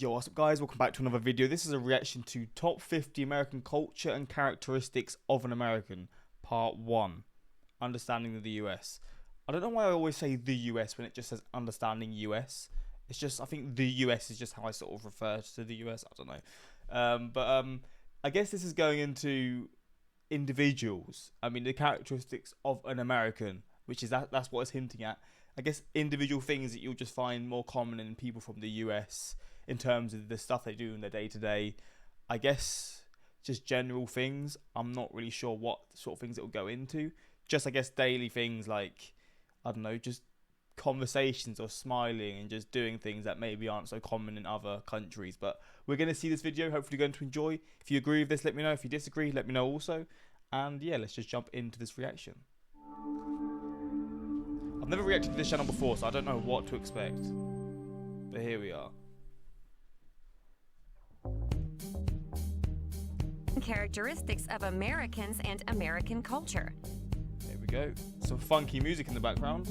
Yo, what's up guys, welcome back to another video. This is a reaction to Top 50 American Culture and Characteristics of an American, Part 1, Understanding the US. I don't know why I always say the US when it just says Understanding US. It's just, I think the US is just how I sort of refer to the US, I don't know. I guess this is going into individuals. I mean, the characteristics of an American, which is that's what it's hinting at. I guess individual things that you'll just find more common in people from the US in terms of the stuff they do in their day-to-day. I guess just general things. I'm not really sure what sort of things it will go into. Just, I guess, daily things like, I don't know, just conversations or smiling and just doing things that maybe aren't so common in other countries. But we're going to see this video. Hopefully you're going to enjoy. If you agree with this, let me know. If you disagree, let me know also. And yeah, let's just jump into this reaction. I've never reacted to this channel before, so I don't know what to expect. But here we are. Characteristics of Americans and American culture. There we go. Some funky music in the background.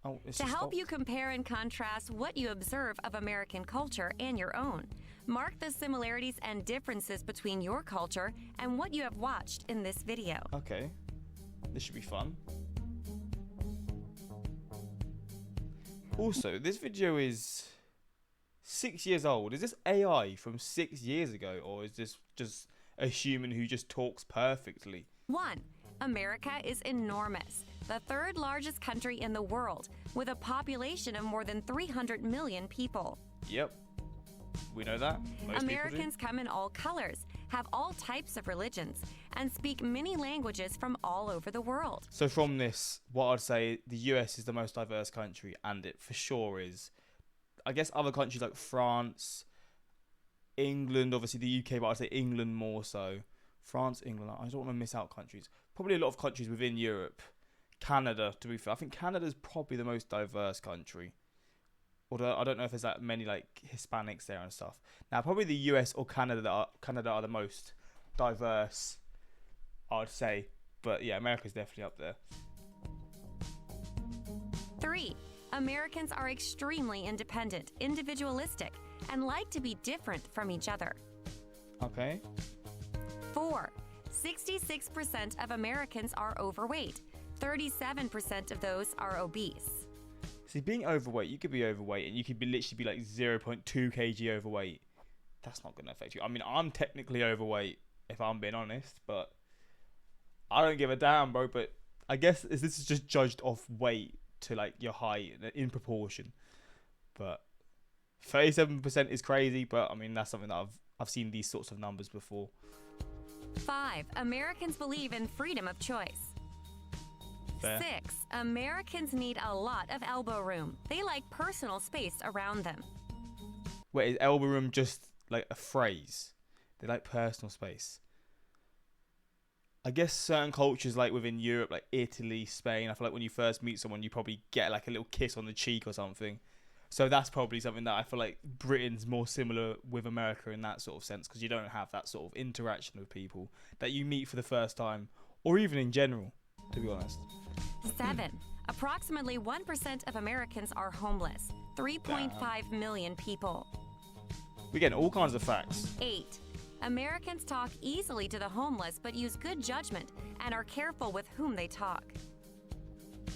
Oh, to help you compare and contrast what you observe of American culture and your own, mark the similarities and differences between your culture and what you have watched in this video. Okay, this should be fun. Also, this video is 6 years old. Is this AI from 6 years ago, or is this just a human who just talks perfectly? 1. America is enormous, the third largest country in the world, with a population of more than 300 million people. Yep, we know that. Most Americans come in all colors, have all types of religions, and speak many languages from all over the world. So from this, what I'd say, the US is the most diverse country, and it for sure is. I guess other countries like France, England, obviously the UK, but I'd say England more so. France, England, I don't want to miss out countries. Probably a lot of countries within Europe. Canada, to be fair. I think Canada's probably the most diverse country. Although I don't know if there's that many like Hispanics there and stuff. Now, probably the US or Canada are the most diverse, I'd say. But yeah, America's definitely up there. 3. Americans are extremely independent, individualistic, and like to be different from each other. Okay. 4. 66% of Americans are overweight. 37% of those are obese. See, being overweight, you could be overweight and you could literally be like 0.2 kg overweight. That's not going to affect you. I mean, I'm technically overweight, if I'm being honest, but I don't give a damn, bro. But I guess this is just judged off weight to like your height in proportion. But 37% is crazy, but I mean, that's something that I've seen these sorts of numbers before. 5. Americans believe in freedom of choice. Fair. 6. Americans need a lot of elbow room. They like personal space around them. Wait, is elbow room just like a phrase? They like personal space. I guess certain cultures like within Europe, like Italy, Spain, I feel like when you first meet someone, you probably get like a little kiss on the cheek or something. So that's probably something that I feel like Britain's more similar with America in that sort of sense, because you don't have that sort of interaction with people that you meet for the first time, or even in general, to be honest. 7. Approximately 1% of Americans are homeless. 3.5 million people. We're getting all kinds of facts. 8. Americans talk easily to the homeless but use good judgment and are careful with whom they talk.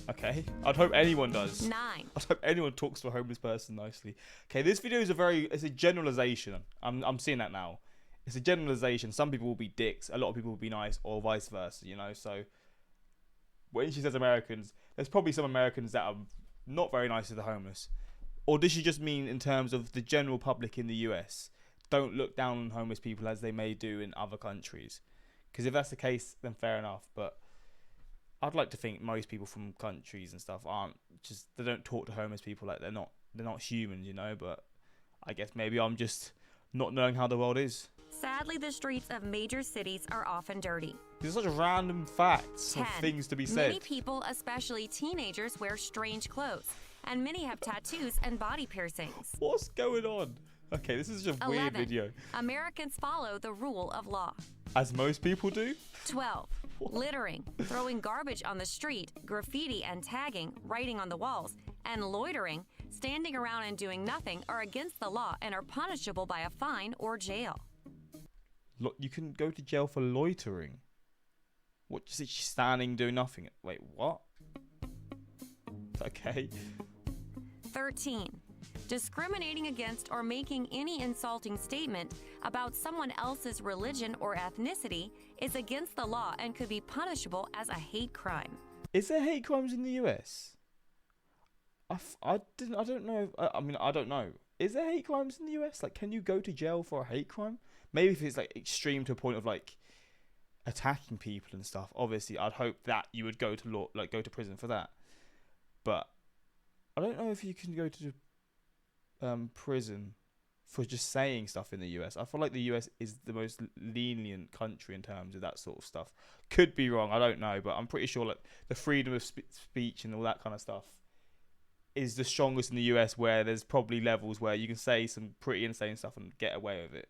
Okay, I'd hope anyone does. 9. I'd hope anyone talks to a homeless person nicely. Okay, this video is it's a generalization. I'm seeing that now. It's a generalization. Some people will be dicks, a lot of people will be nice, or vice versa, you know. So when she says Americans, there's probably some Americans that are not very nice to the homeless. Or does she just mean in terms of the general public in the US don't look down on homeless people as they may do in other countries? Because if that's the case, then fair enough. But I'd like to think most people from countries and stuff they don't talk to homeless people like they're not humans, you know. But I guess maybe I'm just not knowing how the world is. Sadly, the streets of major cities are often dirty. These are such random facts 10. of things to be said. Many people, especially teenagers, wear strange clothes, and many have tattoos and body piercings. What's going on? Okay, this is just a 11. weird video. Americans follow the rule of law. As most people do? 12. Littering, throwing garbage on the street, graffiti and tagging, writing on the walls, and loitering standing around and doing nothing are against the law and are punishable by a fine or jail. You can go to jail for loitering. What, just standing doing nothing? Wait, what? Okay. 13. Discriminating against or making any insulting statement about someone else's religion or ethnicity is against the law and could be punishable as a hate crime. Is there hate crimes in the US? I don't know. I don't know. Is there hate crimes in the US? Like, can you go to jail for a hate crime? Maybe if it's like extreme to a point of like attacking people and stuff. Obviously, I'd hope that you would go to go to prison for that. But I don't know if you can go to prison for just saying stuff in the US. I feel like the US is the most lenient country in terms of that sort of stuff. Could be wrong, I don't know, but I'm pretty sure like the freedom of speech and all that kind of stuff is the strongest in the US, where there's probably levels where you can say some pretty insane stuff and get away with it.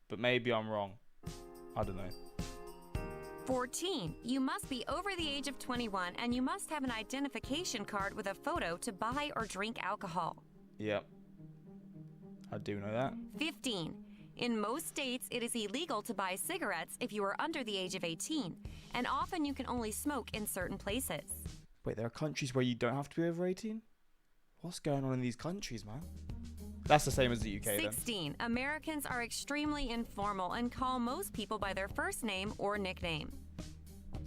But maybe I'm wrong. I don't know. 14. You must be over the age of 21 and you must have an identification card with a photo to buy or drink alcohol. Yep. I do know that. 15. In most states, it is illegal to buy cigarettes if you are under the age of 18, and often you can only smoke in certain places. Wait, there are countries where you don't have to be over 18? What's going on in these countries, man? That's the same as the UK 16. Then. Americans are extremely informal and call most people by their first name or nickname.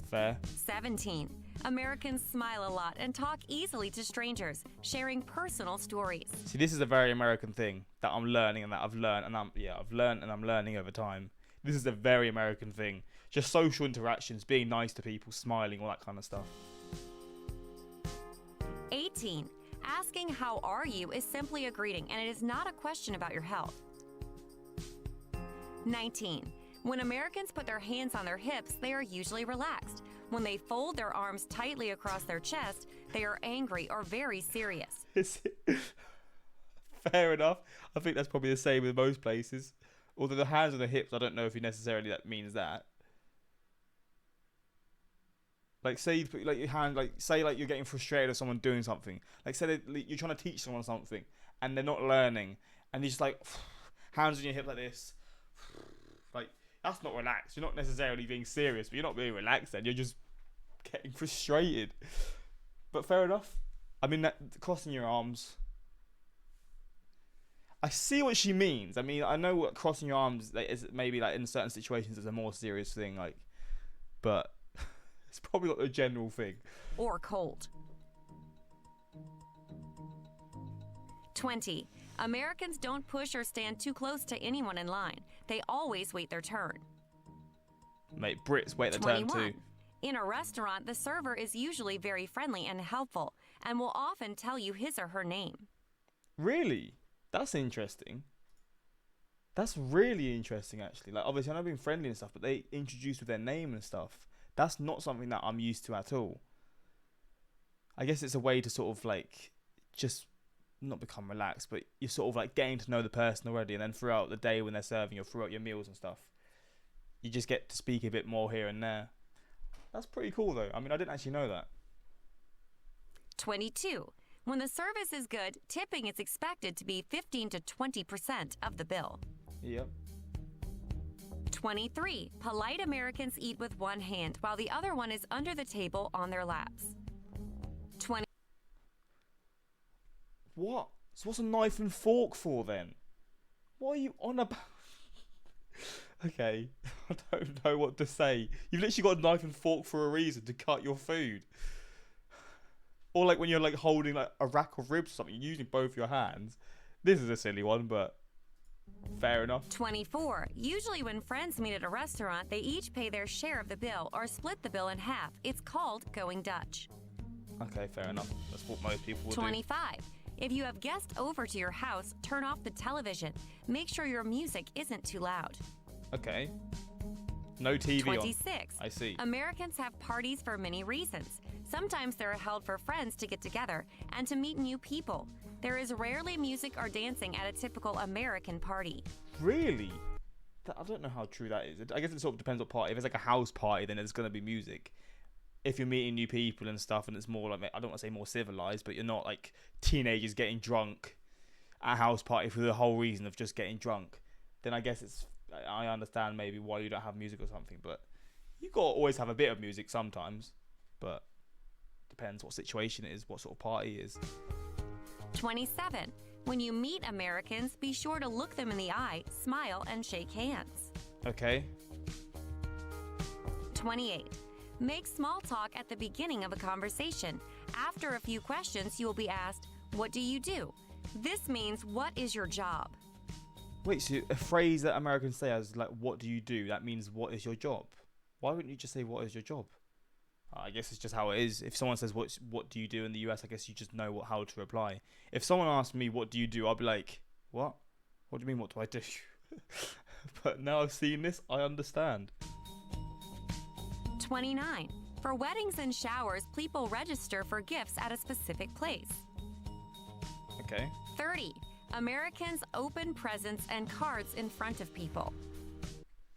Fair. 17. Americans smile a lot and talk easily to strangers, sharing personal stories. See, this is a very American thing that I'm learning and that I've learned, and I've learned and I'm learning over time. This is a very American thing. Just social interactions, being nice to people, smiling, all that kind of stuff. 18. Asking how are you is simply a greeting, and it is not a question about your health. 19. When Americans put their hands on their hips, they are usually relaxed. When they fold their arms tightly across their chest, they are angry or very serious. Fair enough. I think that's probably the same in most places. Although the hands on the hips, I don't know if necessarily that means that. Like, say you put like your hand, like say like you're getting frustrated with someone doing something. Like, say you're trying to teach someone something and they're not learning, and you're just like hands on your hip like this. Like, that's not relaxed. You're not necessarily being serious, but you're not being relaxed. Then you're just getting frustrated. But fair enough. I mean, that crossing your arms. I see what she means. I mean, I know what crossing your arms is. Maybe like in certain situations, is a more serious thing. Like, but. It's probably not the general thing. Or cold. 20. Americans don't push or stand too close to anyone in line. They always wait their turn. Mate, Brits wait their 21. turn too. In a restaurant, the server is usually very friendly and helpful and will often tell you his or her name. Really? That's interesting. That's really interesting, actually. Like, obviously, I know being friendly and stuff, but they introduce with their name and stuff. That's not something that I'm used to at all. I guess it's a way to sort of like just not become relaxed, but you're sort of like getting to know the person already, and then throughout the day when they're serving you, throughout your meals and stuff, you just get to speak a bit more here and there. That's pretty cool though. I mean, I didn't actually know that. 22. When the service is good, tipping is expected to be 15 to 20% of the bill. Yep. 23. Polite Americans eat with one hand while the other one is under the table on their laps. 20. What? So what's a knife and fork for then? What are you on about? Okay, I don't know what to say. You've literally got a knife and fork for a reason, to cut your food. Or like when you're like holding like a rack of ribs or something, you're using both your hands. This is a silly one, but fair enough. 24. Usually when friends meet at a restaurant, they each pay their share of the bill or split the bill in half. It's called going Dutch. Okay, fair enough. That's what most people would 25. If you have guests over to your house, turn off the television. Make sure your music isn't too loud. Okay. No TV 26. on. I see. Americans have parties for many reasons. Sometimes they're held for friends to get together and to meet new people. There is rarely music or dancing at a typical American party. Really? I don't know how true that is. I guess it sort of depends what party. If it's like a house party, then there's going to be music. if you're meeting new people and stuff, and it's more like, I don't want to say more civilized, but you're not like teenagers getting drunk at a house party for the whole reason of just getting drunk, then I guess I understand maybe why you don't have music or something. But you got to always have a bit of music sometimes. But depends what situation it is, what sort of party it is. 27. When you meet Americans, be sure to look them in the eye, smile, and shake hands. Okay. 28. Make small talk at the beginning of a conversation. After a few questions, you will be asked, "What do you do?" This means, "What is your job?" Wait, so a phrase that Americans say as like, "What do you do?" That means, "What is your job?" Why wouldn't you just say, "What is your job?" I guess it's just how it is. If someone says, "What do you do?" in the US, I guess you just know how to reply. If someone asked me, "What do you do?" I'll be like, "What? What do you mean, what do I do?" But now I've seen this, I understand. 29. For weddings and showers, people register for gifts at a specific place. Okay. 30. Americans open presents and cards in front of people.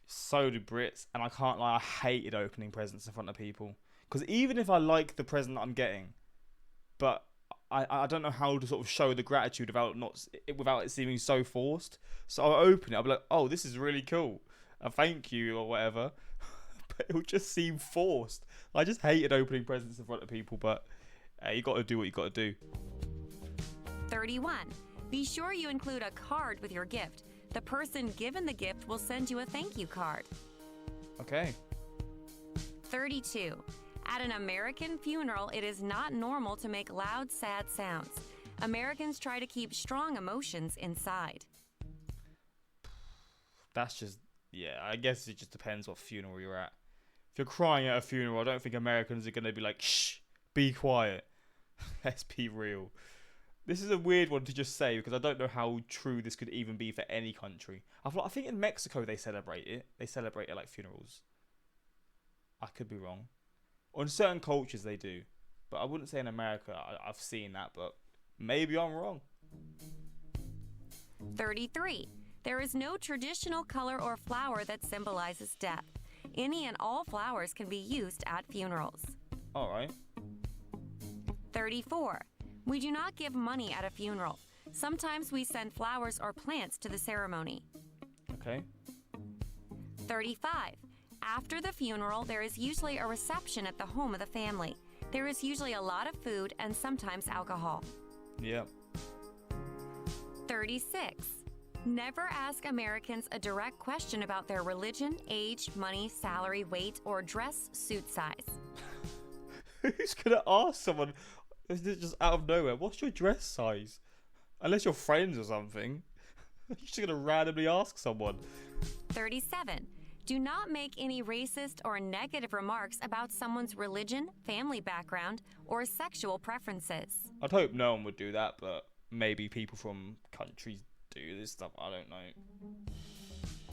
So do Brits, and I can't lie, I hated opening presents in front of people. Because even if I like the present that I'm getting, but I don't know how to sort of show the gratitude without it seeming so forced. So I'll open it, I'll be like, "Oh, this is really cool. Thank you," or whatever. But it'll just seem forced. I just hated opening presents in front of people, but you got to do what you got to do. 31. Be sure you include a card with your gift. The person given the gift will send you a thank you card. Okay. 32. At an American funeral, it is not normal to make loud, sad sounds. Americans try to keep strong emotions inside. That's just, yeah, I guess it just depends what funeral you're at. If you're crying at a funeral, I don't think Americans are going to be like, "Shh, be quiet." Let's be real. This is a weird one to just say because I don't know how true this could even be for any country. I think in Mexico they celebrate it. They celebrate it like funerals. I could be wrong. On certain cultures they do. But I wouldn't say in America I've seen that, but maybe I'm wrong. 33. There is no traditional color or flower that symbolizes death. Any and all flowers can be used at funerals. Alright. 34. We do not give money at a funeral. Sometimes we send flowers or plants to the ceremony. Okay. 35. After the funeral, there is usually a reception at the home of the family. There is usually a lot of food and sometimes alcohol. Yep. 36. Never ask Americans a direct question about their religion, age, money, salary, weight, or dress suit size. Who's going to ask someone just out of nowhere, "What's your dress size?" Unless you're friends or something. You're just going to randomly ask someone. 37. Do not make any racist or negative remarks about someone's religion, family background, or sexual preferences. I'd hope no one would do that, but maybe people from countries do this stuff. I don't know.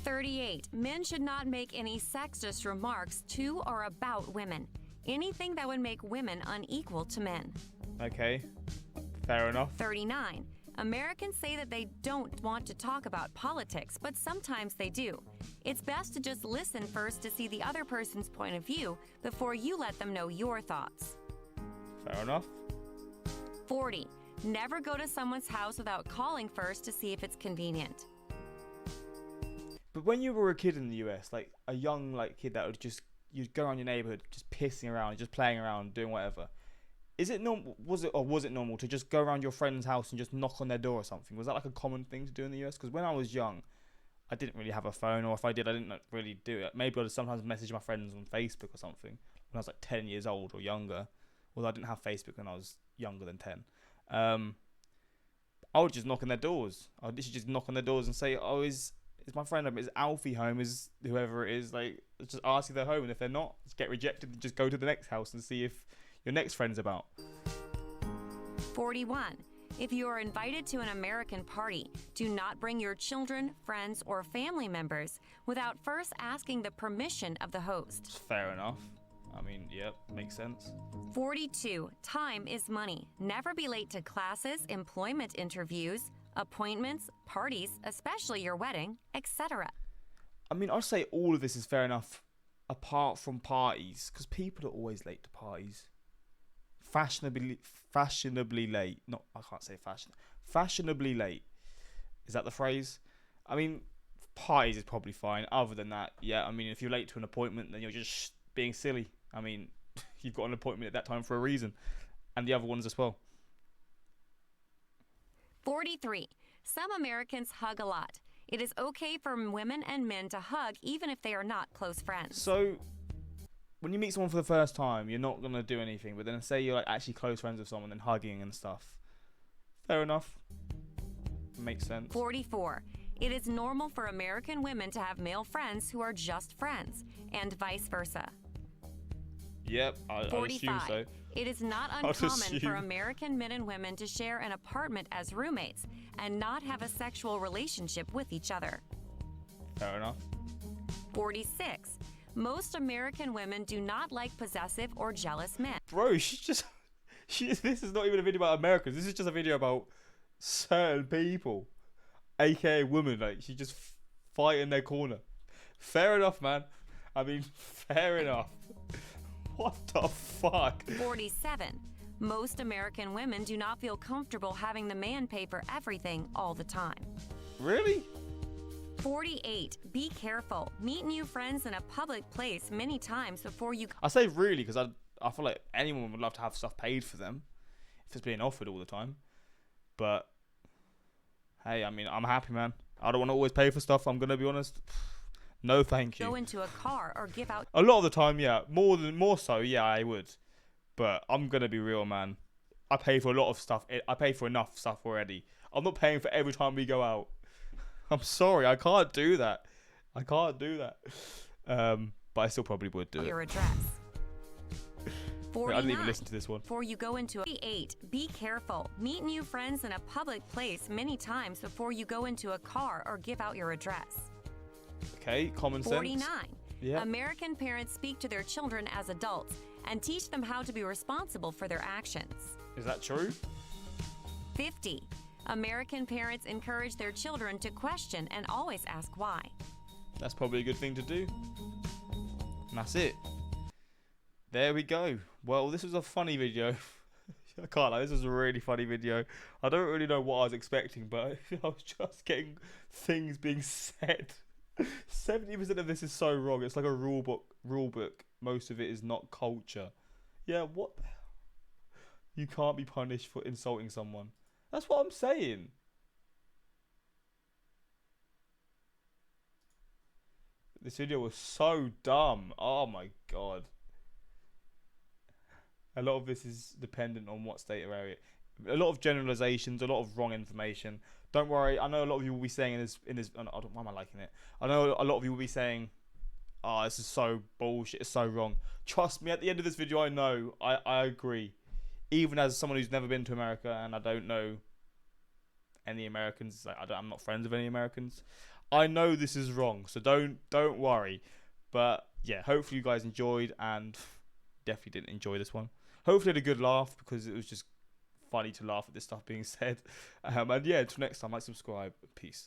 38. Men should not make any sexist remarks to or about women. Anything that would make women unequal to men. Okay. Fair enough. 39. Americans say that they don't want to talk about politics, but sometimes they do. It's best to just listen first to see the other person's point of view before you let them know your thoughts. Fair enough. 40. Never go to someone's house without calling first to see if it's convenient. But when you were a kid in the US, like a young kid that would you'd go around your neighborhood just pissing around, just playing around, doing whatever. Is it normal? Was it normal to just go around your friend's house and just knock on their door or something? Was that like a common thing to do in the US? Because when I was young, I didn't really have a phone, or if I did, I didn't really do it. Maybe I'd sometimes message my friends on Facebook or something when I was like 10 years old or younger. Although I didn't have Facebook when I was younger than 10. I would just knock on their doors. I would literally just knock on their doors and say, "Oh, is my friend home? Is Alfie home? Is whoever it is?" Like, just ask if they're home, and if they're not, just get rejected and just go to the next house and see if your next friend's about. 41. If you are invited to an American party, do not bring your children, friends, or family members without first asking the permission of the host. Fair enough. I mean, yep, makes sense. 42. Time is money. Never be late to classes, employment interviews, appointments, parties, especially your wedding, etc. I mean, I'd say all of this is fair enough apart from parties, because people are always late to parties. Fashionably late. No, I can't say fashion. Fashionably late. Is that the phrase? I mean, parties is probably fine. Other than that, yeah. I mean, if you're late to an appointment, then you're just being silly. I mean, you've got an appointment at that time for a reason, and the other ones as well. 43. Some Americans hug a lot. It is okay for women and men to hug even if they are not close friends. So, when you meet someone for the first time, you're not going to do anything. But then say you're like actually close friends with someone and hugging and stuff. Fair enough. Makes sense. 44. It is normal for American women to have male friends who are just friends, and vice versa. Yep, I assume so. It is not uncommon for American men and women to share an apartment as roommates and not have a sexual relationship with each other. Fair enough. 46. Most American women do not like possessive or jealous men. Bro, this is not even a video about Americans. This is just a video about certain people, aka women. Like, she just fight in their corner. Fair enough, man. I mean, fair enough. What the fuck? 47. Most American women do not feel comfortable having the man pay for everything all the time. Really? 48. Be careful. Meet new friends in a public place many times before you... I say really because I feel like anyone would love to have stuff paid for them if it's being offered all the time. But, hey, I mean, I'm happy, man. I don't want to always pay for stuff, I'm going to be honest. No, thank you. Go into a car or give out... A lot of the time, yeah. More so, yeah, I would. But I'm going to be real, man. I pay for a lot of stuff. I pay for enough stuff already. I'm not paying for every time we go out. I'm sorry, I can't do that. But I still probably would do it. Your address. 49. I didn't even listen to this one. Before you go into 48. Be careful. Meet new friends in a public place many times before you go into a car or give out your address. Okay, common sense. 49. Yeah. American parents speak to their children as adults and teach them how to be responsible for their actions. Is that true? 50. American parents encourage their children to question and always ask why. That's probably a good thing to do. And that's it. There we go. Well, this was a funny video. I can't lie, this was a really funny video. I don't really know what I was expecting, but I was just getting things being said. 70% of this is so wrong. It's like a rule book. Most of it is not culture. Yeah, what the hell? You can't be punished for insulting someone. That's what I'm saying. This video was so dumb. Oh my god. A lot of this is dependent on what state or area. A lot of generalizations, a lot of wrong information. Don't worry, I know a lot of you will be saying in this. Why am I liking it? I know a lot of you will be saying, "Oh, this is so bullshit. It's so wrong." Trust me. At the end of this video, I know. I agree. Even as someone who's never been to America and I don't know any Americans, like I'm not friends with any Americans. I know this is wrong, so don't worry. But yeah, hopefully you guys enjoyed, and definitely didn't enjoy this one. Hopefully had a good laugh because it was just funny to laugh at this stuff being said. And yeah, until next time, like, subscribe. Peace.